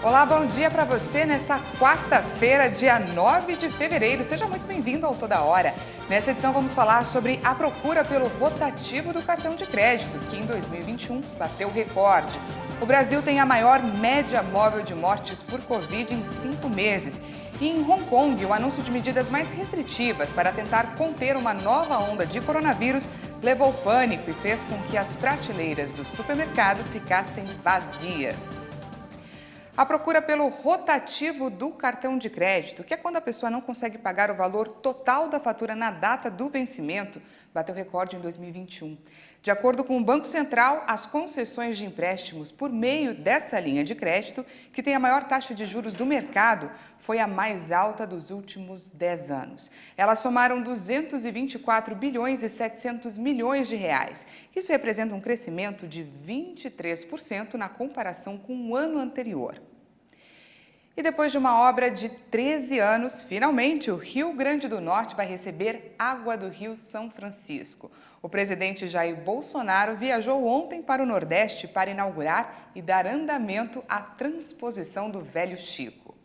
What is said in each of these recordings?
Olá, bom dia para você nessa quarta-feira, dia 9 de fevereiro. Seja muito bem-vindo ao Toda Hora. Nessa edição vamos falar sobre a procura pelo rotativo do cartão de crédito, que em 2021 bateu recorde. O Brasil tem a maior média móvel de mortes por Covid em 5 meses. E em Hong Kong, o anúncio de medidas mais restritivas para tentar conter uma nova onda de coronavírus levou pânico e fez com que as prateleiras dos supermercados ficassem vazias. A procura pelo rotativo do cartão de crédito, que é quando a pessoa não consegue pagar o valor total da fatura na data do vencimento, bateu recorde em 2021. De acordo com o Banco Central, as concessões de empréstimos por meio dessa linha de crédito, que tem a maior taxa de juros do mercado, foi a mais alta dos últimos 10 anos. Elas somaram 224 bilhões e 700 milhões de reais. Isso representa um crescimento de 23% na comparação com o ano anterior. E depois de uma obra de 13 anos, finalmente o Rio Grande do Norte vai receber água do Rio São Francisco. O presidente Jair Bolsonaro viajou ontem para o Nordeste para inaugurar e dar andamento à transposição do Velho Chico.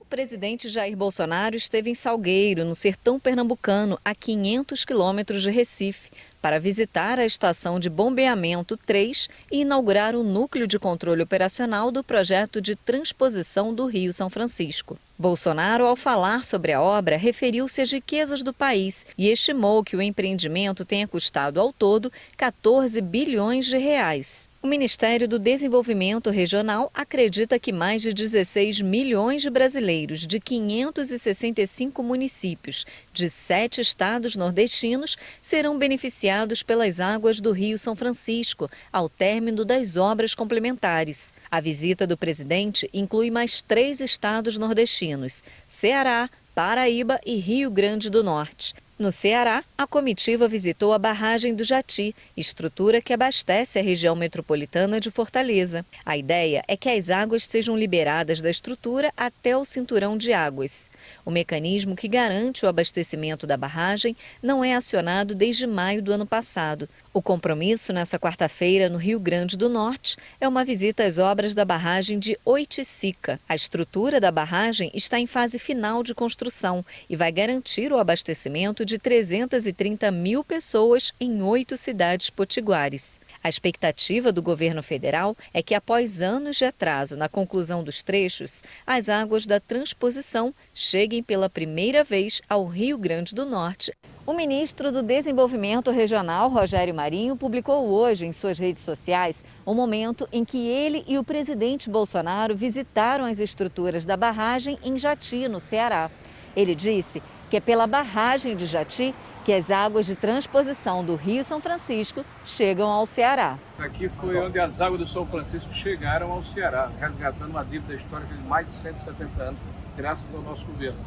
O presidente Jair Bolsonaro esteve em Salgueiro, no sertão pernambucano, a 500 quilômetros de Recife, para visitar a estação de bombeamento 3 e inaugurar o núcleo de controle operacional do projeto de transposição do Rio São Francisco. Bolsonaro, ao falar sobre a obra, referiu-se às riquezas do país e estimou que o empreendimento tenha custado ao todo 14 bilhões de reais. O Ministério do Desenvolvimento Regional acredita que mais de 16 milhões de brasileiros de 565 municípios de 7 estados nordestinos serão beneficiados pelas águas do Rio São Francisco ao término das obras complementares. A visita do presidente inclui mais 3 estados nordestinos: Ceará, Paraíba e Rio Grande do Norte. No Ceará, a comitiva visitou a barragem do Jati, estrutura que abastece a região metropolitana de Fortaleza. A ideia é que as águas sejam liberadas da estrutura até o cinturão de águas. O mecanismo que garante o abastecimento da barragem não é acionado desde maio do ano passado. O compromisso nessa quarta-feira no Rio Grande do Norte é uma visita às obras da barragem de Oiticica. A estrutura da barragem está em fase final de construção e vai garantir o abastecimento de 330 mil pessoas em 8 cidades potiguares. A expectativa do governo federal é que, após anos de atraso na conclusão dos trechos, as águas da transposição cheguem pela primeira vez ao Rio Grande do Norte. O ministro do Desenvolvimento Regional, Rogério Marinho, publicou hoje em suas redes sociais o momento em que ele e o presidente Bolsonaro visitaram as estruturas da barragem em Jati, no Ceará. Ele disse que é pela barragem de Jati que as águas de transposição do Rio São Francisco chegam ao Ceará. Aqui foi onde as águas do São Francisco chegaram ao Ceará, resgatando uma dívida histórica de mais de 170 anos, graças ao nosso governo.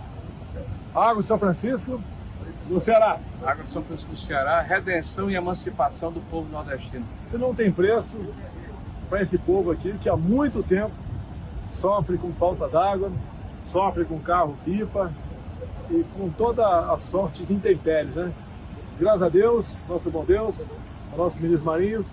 Água do São Francisco do Ceará. Água do São Francisco do Ceará, redenção e emancipação do povo nordestino. Isso não tem preço para esse povo aqui que há muito tempo sofre com falta d'água, sofre com carro-pipa e com toda a sorte de intempéries, né? Graças a Deus, nosso bom Deus, ao nosso ministro Marinho,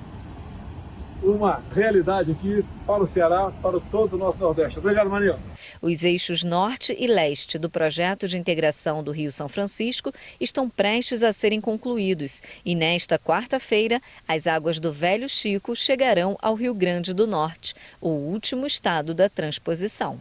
uma realidade aqui para o Ceará, para todo o nosso Nordeste. Obrigado, Marinho. Os eixos norte e leste do projeto de integração do Rio São Francisco estão prestes a serem concluídos e nesta quarta-feira as águas do Velho Chico chegarão ao Rio Grande do Norte, o último estado da transposição.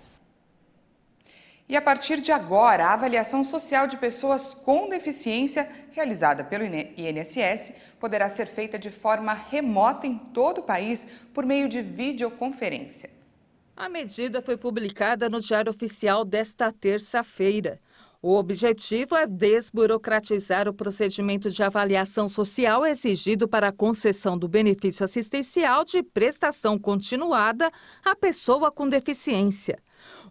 E a partir de agora, a avaliação social de pessoas com deficiência, realizada pelo INSS, poderá ser feita de forma remota em todo o país por meio de videoconferência. A medida foi publicada no Diário Oficial desta terça-feira. O objetivo é desburocratizar o procedimento de avaliação social exigido para a concessão do benefício assistencial de prestação continuada à pessoa com deficiência.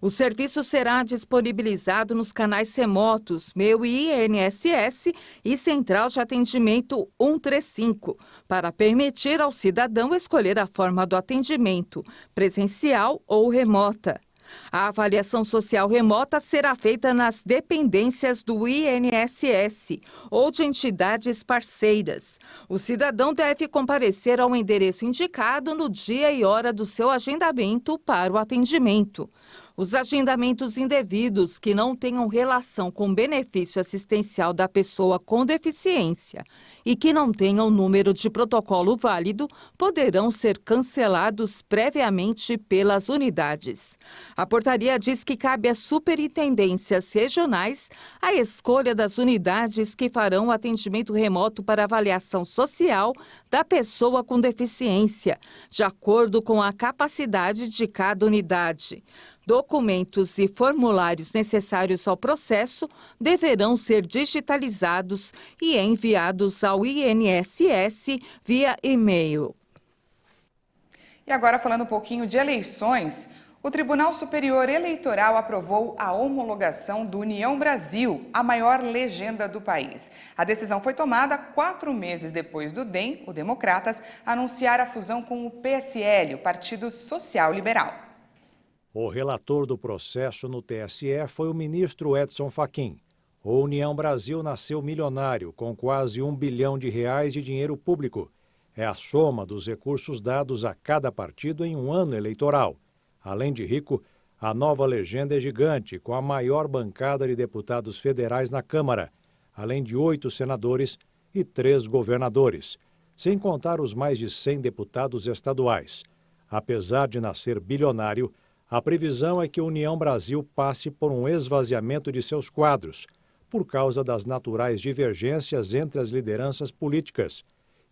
O serviço será disponibilizado nos canais Semotos, Meu INSS e Central de Atendimento 135, para permitir ao cidadão escolher a forma do atendimento, presencial ou remota. A avaliação social remota será feita nas dependências do INSS ou de entidades parceiras. O cidadão deve comparecer ao endereço indicado no dia e hora do seu agendamento para o atendimento. Os agendamentos indevidos que não tenham relação com o benefício assistencial da pessoa com deficiência e que não tenham número de protocolo válido poderão ser cancelados previamente pelas unidades. A portaria diz que cabe às superintendências regionais a escolha das unidades que farão o atendimento remoto para avaliação social da pessoa com deficiência, de acordo com a capacidade de cada unidade. Documentos e formulários necessários ao processo deverão ser digitalizados e enviados ao INSS via e-mail. E agora, falando um pouquinho de eleições, o Tribunal Superior Eleitoral aprovou a homologação do União Brasil, a maior legenda do país. A decisão foi tomada 4 meses depois do DEM, o Democratas, anunciar a fusão com o PSL, o Partido Social Liberal. O relator do processo no TSE foi o ministro Edson Fachin. O União Brasil nasceu milionário, com quase R$1 bilhão de dinheiro público. É a soma dos recursos dados a cada partido em um ano eleitoral. Além de rico, a nova legenda é gigante, com a maior bancada de deputados federais na Câmara, além de 8 senadores e 3 governadores, sem contar os mais de 100 deputados estaduais. Apesar de nascer bilionário, a previsão é que a União Brasil passe por um esvaziamento de seus quadros, por causa das naturais divergências entre as lideranças políticas.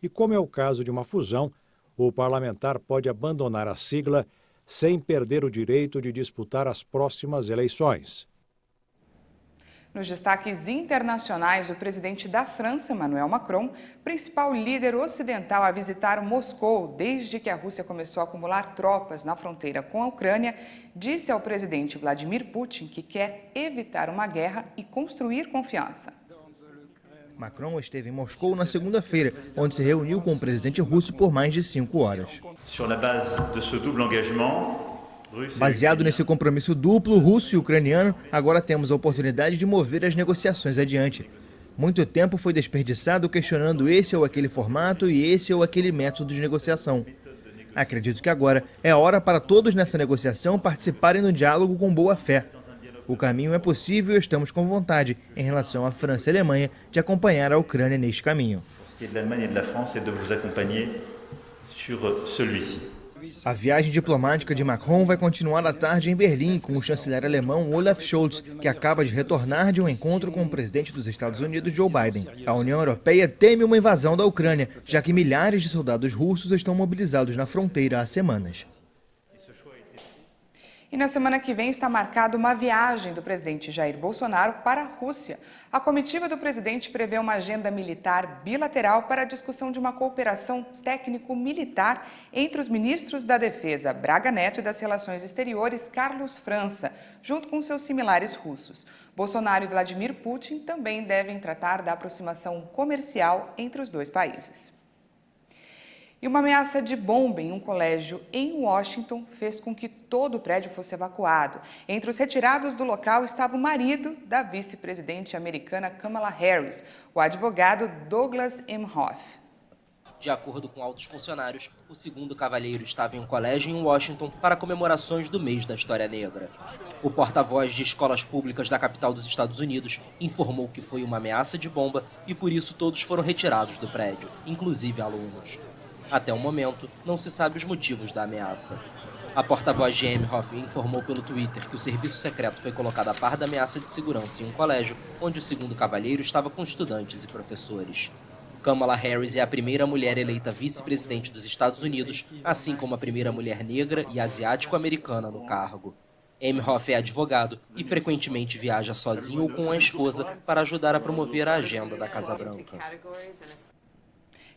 E como é o caso de uma fusão, o parlamentar pode abandonar a sigla sem perder o direito de disputar as próximas eleições. Nos destaques internacionais, o presidente da França, Emmanuel Macron, principal líder ocidental a visitar Moscou desde que a Rússia começou a acumular tropas na fronteira com a Ucrânia, disse ao presidente Vladimir Putin que quer evitar uma guerra e construir confiança. Macron esteve em Moscou na segunda-feira, onde se reuniu com o presidente russo por mais de 5 horas. Baseado nesse compromisso duplo, russo e ucraniano, agora temos a oportunidade de mover as negociações adiante. Muito tempo foi desperdiçado questionando esse ou aquele formato e esse ou aquele método de negociação. Acredito que agora é a hora para todos nessa negociação participarem do diálogo com boa fé. O caminho é possível e estamos com vontade, em relação à França e à Alemanha, de acompanhar a Ucrânia neste caminho. A viagem diplomática de Macron vai continuar à tarde em Berlim com o chanceler alemão Olaf Scholz, que acaba de retornar de um encontro com o presidente dos Estados Unidos, Joe Biden. A União Europeia teme uma invasão da Ucrânia, já que milhares de soldados russos estão mobilizados na fronteira há semanas. E na semana que vem está marcada uma viagem do presidente Jair Bolsonaro para a Rússia. A comitiva do presidente prevê uma agenda militar bilateral para a discussão de uma cooperação técnico-militar entre os ministros da Defesa, Braga Neto, e das Relações Exteriores, Carlos França, junto com seus similares russos. Bolsonaro e Vladimir Putin também devem tratar da aproximação comercial entre os dois países. E uma ameaça de bomba em um colégio em Washington fez com que todo o prédio fosse evacuado. Entre os retirados do local estava o marido da vice-presidente americana Kamala Harris, o advogado Douglas Emhoff. De acordo com altos funcionários, o segundo cavalheiro estava em um colégio em Washington para comemorações do mês da História Negra. O porta-voz de escolas públicas da capital dos Estados Unidos informou que foi uma ameaça de bomba e por isso todos foram retirados do prédio, inclusive alunos. Até o momento, não se sabe os motivos da ameaça. A porta-voz de Emhoff informou pelo Twitter que o serviço secreto foi colocado a par da ameaça de segurança em um colégio, onde o segundo cavalheiro estava com estudantes e professores. Kamala Harris é a primeira mulher eleita vice-presidente dos Estados Unidos, assim como a primeira mulher negra e asiático-americana no cargo. Emhoff é advogado e frequentemente viaja sozinho ou com a esposa para ajudar a promover a agenda da Casa Branca.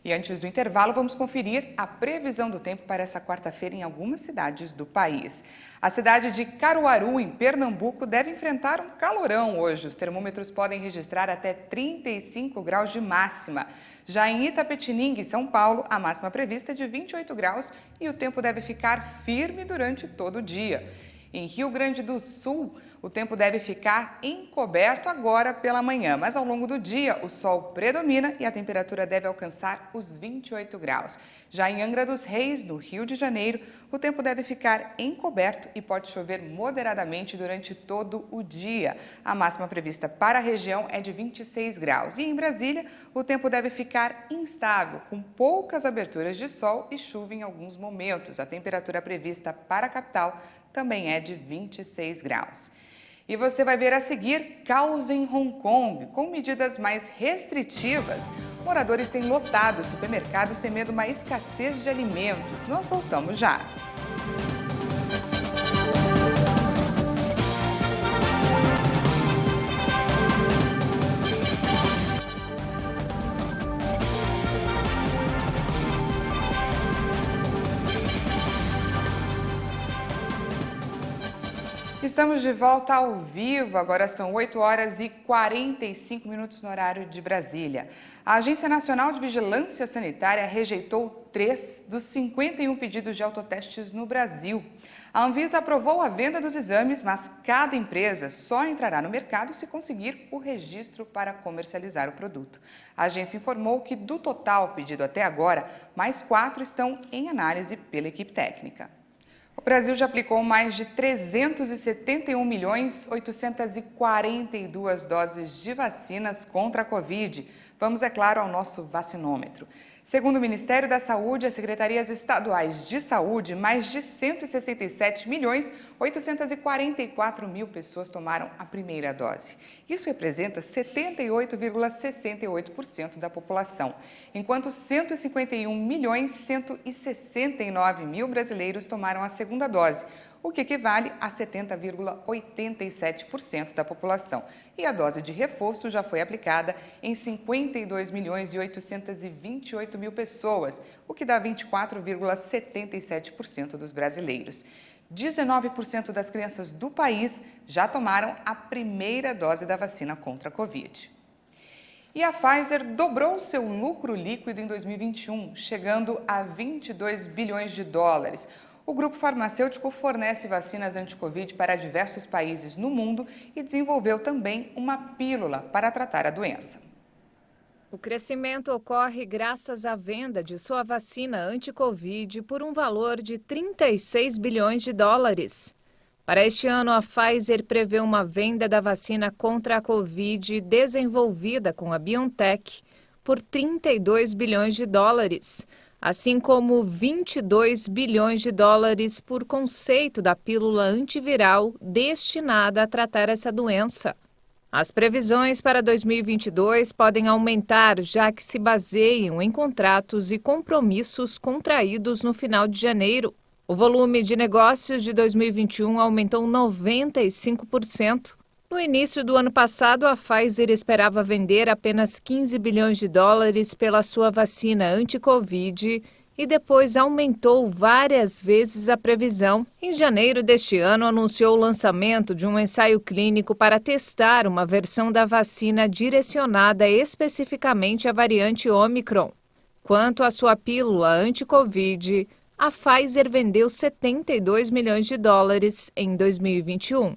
E antes do intervalo, vamos conferir a previsão do tempo para essa quarta-feira em algumas cidades do país. A cidade de Caruaru, em Pernambuco, deve enfrentar um calorão hoje. Os termômetros podem registrar até 35 graus de máxima. Já em Itapetininga, em São Paulo, a máxima prevista é de 28 graus e o tempo deve ficar firme durante todo o dia. Em Rio Grande do Sul, o tempo deve ficar encoberto agora pela manhã, mas ao longo do dia o sol predomina e a temperatura deve alcançar os 28 graus. Já em Angra dos Reis, no Rio de Janeiro, o tempo deve ficar encoberto e pode chover moderadamente durante todo o dia. A máxima prevista para a região é de 26 graus. E em Brasília, o tempo deve ficar instável, com poucas aberturas de sol e chuva em alguns momentos. A temperatura prevista para a capital também é de 26 graus. E você vai ver a seguir caos em Hong Kong, com medidas mais restritivas. Moradores têm lotado supermercados temendo uma escassez de alimentos. Nós voltamos já. Estamos de volta ao vivo, agora são 8 horas e 45 minutos no horário de Brasília. A Agência Nacional de Vigilância Sanitária rejeitou 3 dos 51 pedidos de autotestes no Brasil. A Anvisa aprovou a venda dos exames, mas cada empresa só entrará no mercado se conseguir o registro para comercializar o produto. A agência informou que do total pedido até agora, mais 4 estão em análise pela equipe técnica. O Brasil já aplicou mais de 371.842 doses de vacinas contra a Covid. Vamos, é claro, ao nosso vacinômetro. Segundo o Ministério da Saúde e as secretarias estaduais de saúde, mais de 167.844.000 pessoas tomaram a primeira dose. Isso representa 78,68% da população, enquanto 151.169.000 brasileiros tomaram a segunda dose, o que equivale a 70,87% da população. E a dose de reforço já foi aplicada em 52.828.000 pessoas, o que dá 24,77% dos brasileiros. 19% das crianças do país já tomaram a primeira dose da vacina contra a Covid. E a Pfizer dobrou seu lucro líquido em 2021, chegando a 22 bilhões de dólares. O grupo farmacêutico fornece vacinas anti-Covid para diversos países no mundo e desenvolveu também uma pílula para tratar a doença. O crescimento ocorre graças à venda de sua vacina anti-Covid por um valor de 36 bilhões de dólares. Para este ano, a Pfizer prevê uma venda da vacina contra a Covid desenvolvida com a BioNTech por 32 bilhões de dólares. Assim como 22 bilhões de dólares por conceito da pílula antiviral destinada a tratar essa doença. As previsões para 2022 podem aumentar, já que se baseiam em contratos e compromissos contraídos no final de janeiro. O volume de negócios de 2021 aumentou 95%. No início do ano passado, a Pfizer esperava vender apenas 15 bilhões de dólares pela sua vacina anti-Covid e depois aumentou várias vezes a previsão. Em janeiro deste ano, anunciou o lançamento de um ensaio clínico para testar uma versão da vacina direcionada especificamente à variante Omicron. Quanto à sua pílula anti-Covid, a Pfizer vendeu 72 milhões de dólares em 2021.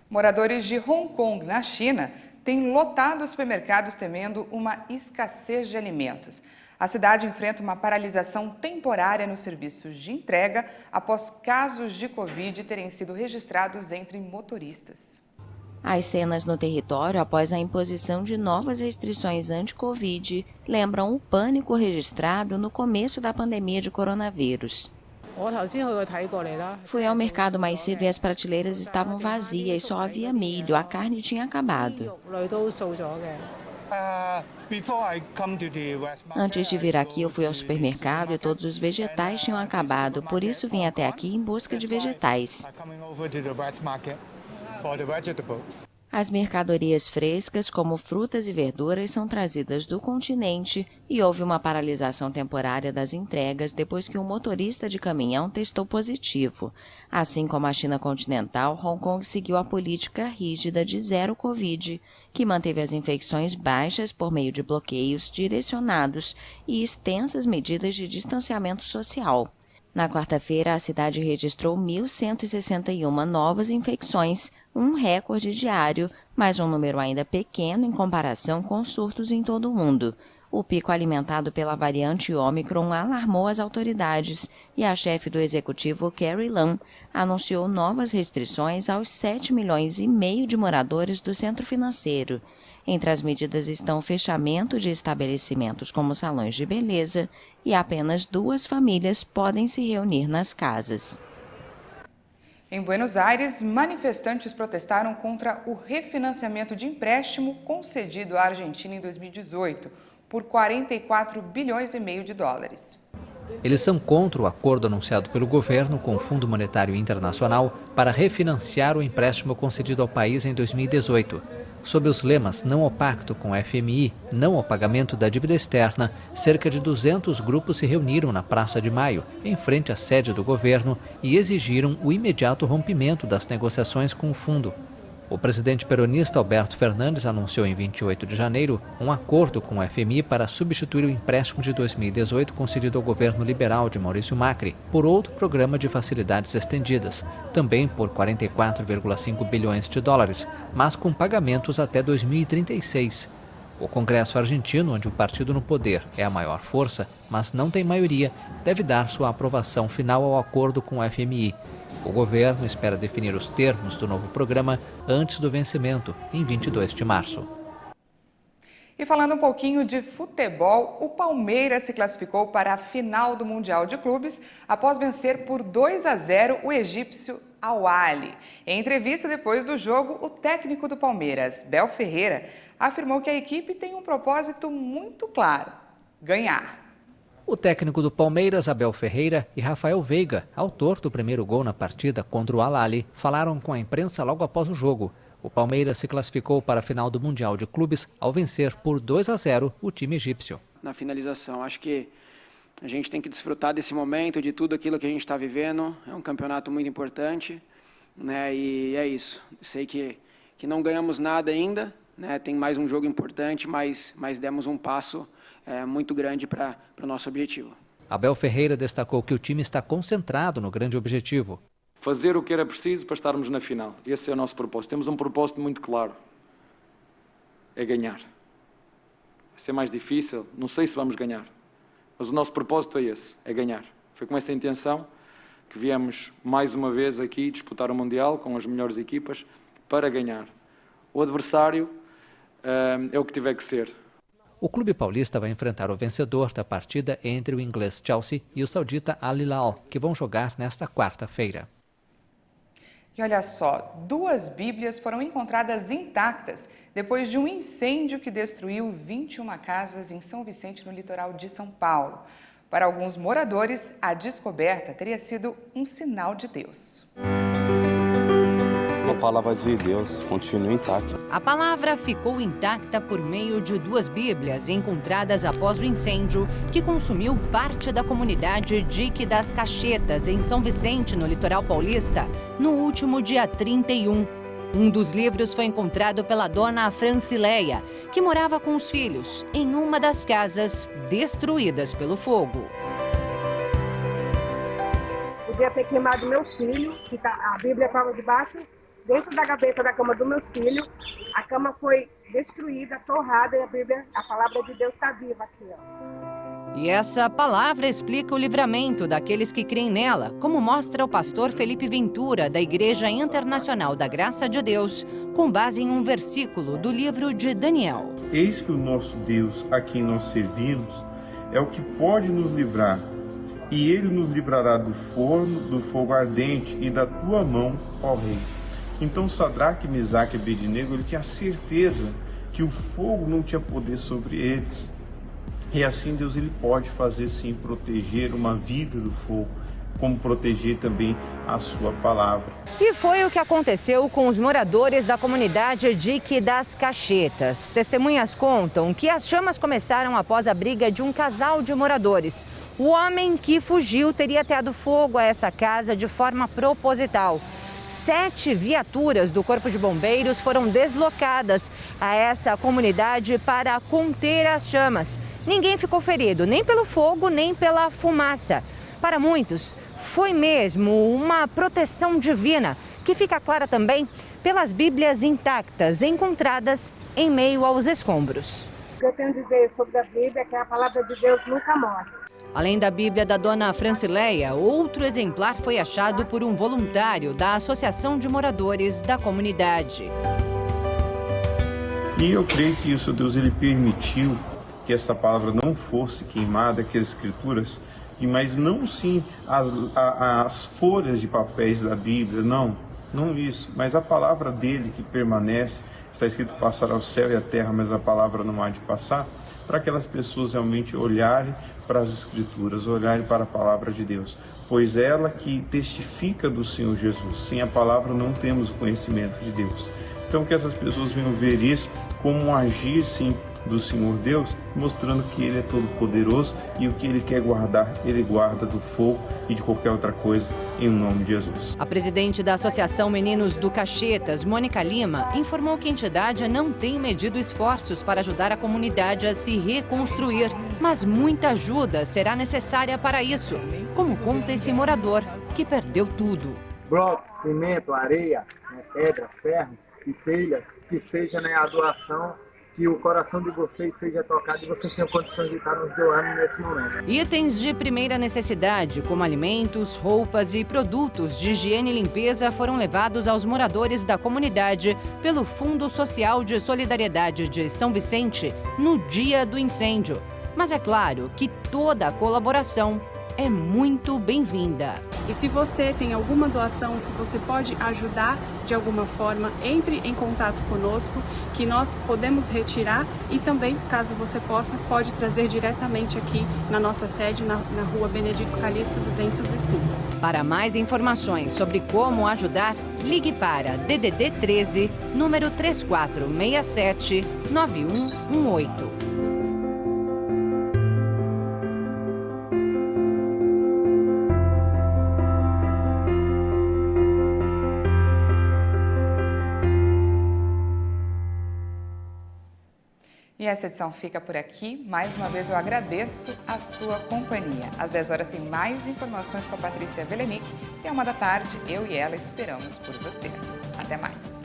Moradores de Hong Kong, na China, têm lotado os supermercados temendo uma escassez de alimentos. A cidade enfrenta uma paralisação temporária nos serviços de entrega após casos de Covid terem sido registrados entre motoristas. As cenas no território após a imposição de novas restrições anti-Covid lembram o pânico registrado no começo da pandemia de coronavírus. Fui ao mercado mais cedo e as prateleiras estavam vazias, só havia milho, a carne tinha acabado. Antes de vir aqui, eu fui ao supermercado e todos os vegetais tinham acabado, por isso vim até aqui em busca de vegetais. As mercadorias frescas, como frutas e verduras, são trazidas do continente e houve uma paralisação temporária das entregas depois que um motorista de caminhão testou positivo. Assim como a China continental, Hong Kong seguiu a política rígida de zero Covid, que manteve as infecções baixas por meio de bloqueios direcionados e extensas medidas de distanciamento social. Na quarta-feira, a cidade registrou 1.161 novas infecções, um recorde diário, mas um número ainda pequeno em comparação com surtos em todo o mundo. O pico alimentado pela variante Ômicron alarmou as autoridades e a chefe do executivo, Carrie Lam, anunciou novas restrições aos 7,5 milhões de moradores do centro financeiro. Entre as medidas estão o fechamento de estabelecimentos como salões de beleza e apenas 2 famílias podem se reunir nas casas. Em Buenos Aires, manifestantes protestaram contra o refinanciamento de empréstimo concedido à Argentina em 2018 por 44,5 bilhões de dólares. Eles são contra o acordo anunciado pelo governo com o Fundo Monetário Internacional para refinanciar o empréstimo concedido ao país em 2018. Sob os lemas não ao pacto com a FMI, não ao pagamento da dívida externa, cerca de 200 grupos se reuniram na Praça de Maio, em frente à sede do governo, e exigiram o imediato rompimento das negociações com o fundo. O presidente peronista Alberto Fernandes anunciou em 28 de janeiro um acordo com o FMI para substituir o empréstimo de 2018 concedido ao governo liberal de Maurício Macri por outro programa de facilidades estendidas, também por 44,5 bilhões de dólares, mas com pagamentos até 2036. O Congresso argentino, onde o partido no poder é a maior força, mas não tem maioria, deve dar sua aprovação final ao acordo com o FMI. O governo espera definir os termos do novo programa antes do vencimento, em 22 de março. E falando um pouquinho de futebol, o Palmeiras se classificou para a final do Mundial de Clubes após vencer por 2-0 o egípcio Al Ahly. Em entrevista depois do jogo, o técnico do Palmeiras, Abel Ferreira, afirmou que a equipe tem um propósito muito claro: ganhar. O técnico do Palmeiras, Abel Ferreira, e Rafael Veiga, autor do primeiro gol na partida contra o Al Ahly, falaram com a imprensa logo após o jogo. O Palmeiras se classificou para a final do Mundial de Clubes ao vencer por 2-0 o time egípcio. Na finalização, acho que a gente tem que desfrutar desse momento, de tudo aquilo que a gente está vivendo. É um campeonato muito importante, né? E é isso. Sei que não ganhamos nada ainda, né? Tem mais um jogo importante, mas demos um passo muito grande para o nosso objetivo. Abel Ferreira destacou que o time está concentrado no grande objetivo. Fazer o que era preciso para estarmos na final. Esse é o nosso propósito. Temos um propósito muito claro. É ganhar. Vai ser mais difícil, não sei se vamos ganhar. Mas o nosso propósito é esse, é ganhar. Foi com essa intenção que viemos mais uma vez aqui disputar o Mundial com as melhores equipas para ganhar. O adversário é o que tiver que ser. O clube paulista vai enfrentar o vencedor da partida entre o inglês Chelsea e o saudita Al Hilal, que vão jogar nesta quarta-feira. E olha só, 2 Bíblias foram encontradas intactas depois de um incêndio que destruiu 21 casas em São Vicente, no litoral de São Paulo. Para alguns moradores, a descoberta teria sido um sinal de Deus. A palavra de Deus continua intacta. A palavra ficou intacta por meio de 2 Bíblias encontradas após o incêndio que consumiu parte da comunidade Dique das Cachetas, em São Vicente, no litoral paulista, no último dia 31. Um dos livros foi encontrado pela dona Francileia, que morava com os filhos em uma das casas destruídas pelo fogo. Podia ter queimado meu filho, que a Bíblia estava debaixo, dentro da gaveta da cama dos meus filhos. A cama foi destruída, torrada, e a palavra de Deus está viva aqui, ó. E essa palavra explica o livramento daqueles que creem nela, como mostra o pastor Felipe Ventura, da Igreja Internacional da Graça de Deus, com base em um versículo do livro de Daniel. Eis que o nosso Deus, a quem nós servimos, é o que pode nos livrar, e ele nos livrará do forno, do fogo ardente e da tua mão, ó rei. Então Sadraque, Mesaque e Abednego, ele tinha certeza que o fogo não tinha poder sobre eles. E assim Deus ele pode fazer sim, proteger uma vida do fogo, como proteger também a sua palavra. E foi o que aconteceu com os moradores da comunidade Dique das Cachetas. Testemunhas contam que as chamas começaram após a briga de um casal de moradores. O homem que fugiu teria ateado fogo a essa casa de forma proposital. 7 viaturas do Corpo de Bombeiros foram deslocadas a essa comunidade para conter as chamas. Ninguém ficou ferido, nem pelo fogo, nem pela fumaça. Para muitos, foi mesmo uma proteção divina, que fica clara também pelas Bíblias intactas encontradas em meio aos escombros. O que eu tenho a dizer sobre a Bíblia é que a palavra de Deus nunca morre. Além da Bíblia da dona Francileia, outro exemplar foi achado por um voluntário da Associação de Moradores da Comunidade. E eu creio que o Senhor Deus ele permitiu que essa palavra não fosse queimada, que as escrituras, mas não sim as folhas de papéis da Bíblia, não isso, mas a palavra dele que permanece. Está escrito: passará o céu e a terra, mas a palavra não há de passar, para aquelas pessoas realmente olharem para as escrituras, olharem para a palavra de Deus, pois ela que testifica do Senhor Jesus. Sem a palavra não temos o conhecimento de Deus. Então que essas pessoas venham ver isso como um agir, sim, do Senhor Deus, mostrando que Ele é todo poderoso e o que Ele quer guardar, Ele guarda do fogo e de qualquer outra coisa, em nome de Jesus. A presidente da Associação Meninos do Caxetas, Mônica Lima, informou que a entidade não tem medido esforços para ajudar a comunidade a se reconstruir, mas muita ajuda será necessária para isso, como conta esse morador que perdeu tudo. Bloco, cimento, areia, pedra, ferro e telhas, que seja a doação, que o coração de vocês seja tocado e vocês tenham condições de estar nos doando nesse momento. Itens de primeira necessidade, como alimentos, roupas e produtos de higiene e limpeza, foram levados aos moradores da comunidade pelo Fundo Social de Solidariedade de São Vicente no dia do incêndio. Mas é claro que toda a colaboração é muito bem-vinda. E se você tem alguma doação, se você pode ajudar de alguma forma, entre em contato conosco, que nós podemos retirar e também, caso você possa, pode trazer diretamente aqui na nossa sede, na Rua Benedito Calixto 205. Para mais informações sobre como ajudar, ligue para DDD 13, número 3467 9118. E essa edição fica por aqui. Mais uma vez eu agradeço a sua companhia. Às 10 horas tem mais informações com a Patrícia Velenic e à 1 da tarde eu e ela esperamos por você. Até mais.